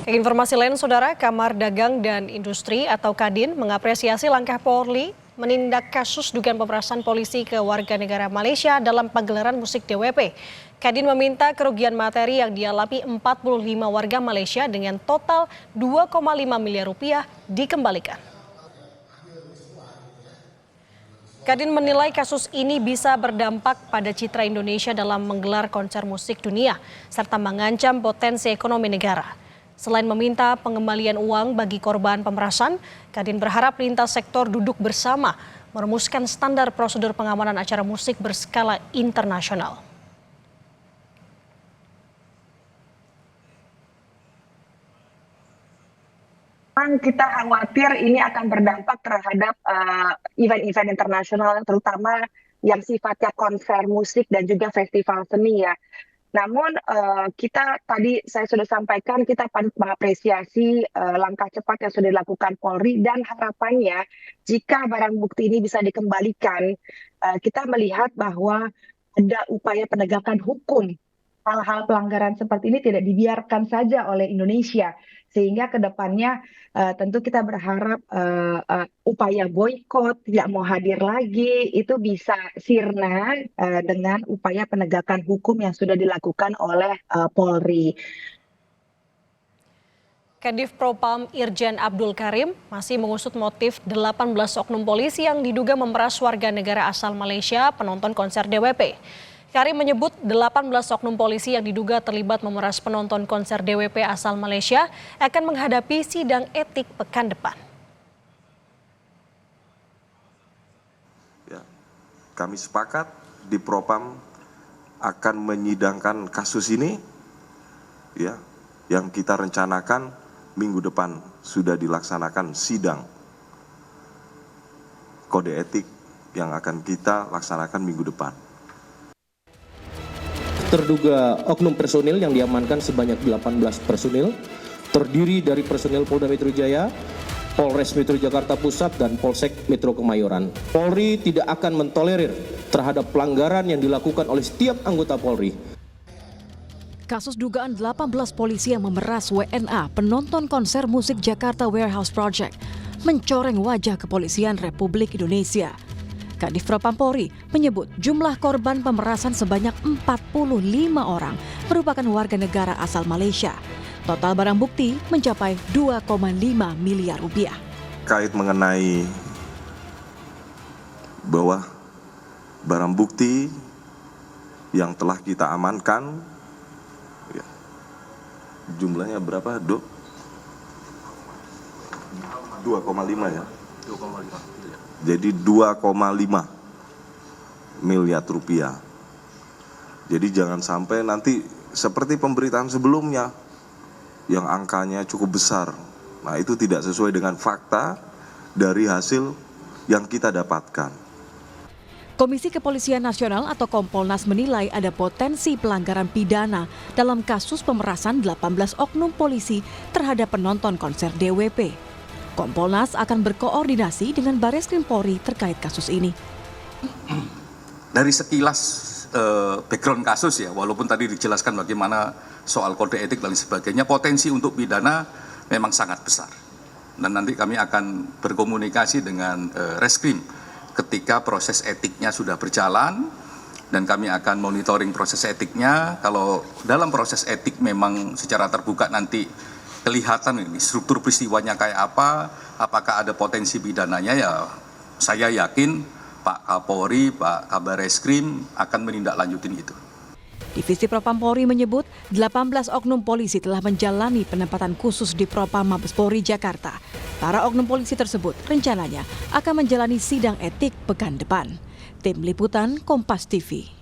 Informasi lain, Saudara, Kamar Dagang dan Industri atau Kadin mengapresiasi langkah Polri menindak kasus dugaan pemerasan polisi ke warga negara Malaysia dalam pagelaran musik DWP. Kadin meminta kerugian materi yang dialami 45 warga Malaysia dengan total 2,5 miliar rupiah dikembalikan. Kadin menilai kasus ini bisa berdampak pada citra Indonesia dalam menggelar konser musik dunia, serta mengancam potensi ekonomi negara. Selain meminta pengembalian uang bagi korban pemerasan, Kadin berharap lintas sektor duduk bersama merumuskan standar prosedur pengamanan acara musik berskala internasional. Kita khawatir ini akan berdampak terhadap event-event internasional, terutama yang sifatnya konser musik dan juga festival seni ya. Namun kita tadi saya sudah sampaikan kita patut mengapresiasi langkah cepat yang sudah dilakukan Polri dan harapannya jika barang bukti ini bisa dikembalikan, kita melihat bahwa ada upaya penegakan hukum. Hal-hal pelanggaran seperti ini tidak dibiarkan saja oleh Indonesia, sehingga ke depannya tentu kita berharap upaya boykot tidak mau hadir lagi itu bisa sirna dengan upaya penegakan hukum yang sudah dilakukan oleh Polri. Kadif Propam Irjen Abdul Karim masih mengusut motif 18 oknum polisi yang diduga memeras warga negara asal Malaysia penonton konser DWP. Karim menyebut 18 oknum polisi yang diduga terlibat memeras penonton konser DWP asal Malaysia akan menghadapi sidang etik pekan depan. Ya, kami sepakat di Propam akan menyidangkan kasus ini, ya, yang kita rencanakan minggu depan sudah dilaksanakan sidang kode etik yang akan kita laksanakan minggu depan. Terduga oknum personil yang diamankan sebanyak 18 personil, terdiri dari personil Polda Metro Jaya, Polres Metro Jakarta Pusat, dan Polsek Metro Kemayoran. Polri tidak akan mentolerir terhadap pelanggaran yang dilakukan oleh setiap anggota Polri. Kasus dugaan 18 polisi yang memeras WNA penonton konser musik Jakarta Warehouse Project mencoreng wajah kepolisian Republik Indonesia. Kadif Propam Polri menyebut jumlah korban pemerasan sebanyak 45 orang merupakan warga negara asal Malaysia. Total barang bukti mencapai 2,5 miliar rupiah. Kait mengenai bahwa barang bukti yang telah kita amankan, ya, jumlahnya berapa, Dok? 2,5 ya? 2,5. Jadi 2,5 miliar rupiah. Jadi jangan sampai nanti seperti pemberitaan sebelumnya yang angkanya cukup besar. Nah, itu tidak sesuai dengan fakta dari hasil yang kita dapatkan. Komisi Kepolisian Nasional atau Kompolnas menilai ada potensi pelanggaran pidana dalam kasus pemerasan 18 oknum polisi terhadap penonton konser DWP. Kompolnas akan berkoordinasi dengan Bareskrim Polri terkait kasus ini. Dari sekilas background kasus ya, walaupun tadi dijelaskan bagaimana soal kode etik dan sebagainya, potensi untuk pidana memang sangat besar. Dan nanti kami akan berkomunikasi dengan Reskrim ketika proses etiknya sudah berjalan, dan kami akan monitoring proses etiknya. Kalau dalam proses etik memang secara terbuka nanti kelihatan ini struktur peristiwanya kayak apa, apakah ada potensi pidananya, ya saya yakin Pak Kapolri, Pak Kabar Reskrim akan menindaklanjutin itu. Divisi Propam Polri menyebut 18 oknum polisi telah menjalani penempatan khusus di Propam Mabes Polri Jakarta. Para oknum polisi tersebut rencananya akan menjalani sidang etik pekan depan. Tim Liputan Kompas TV.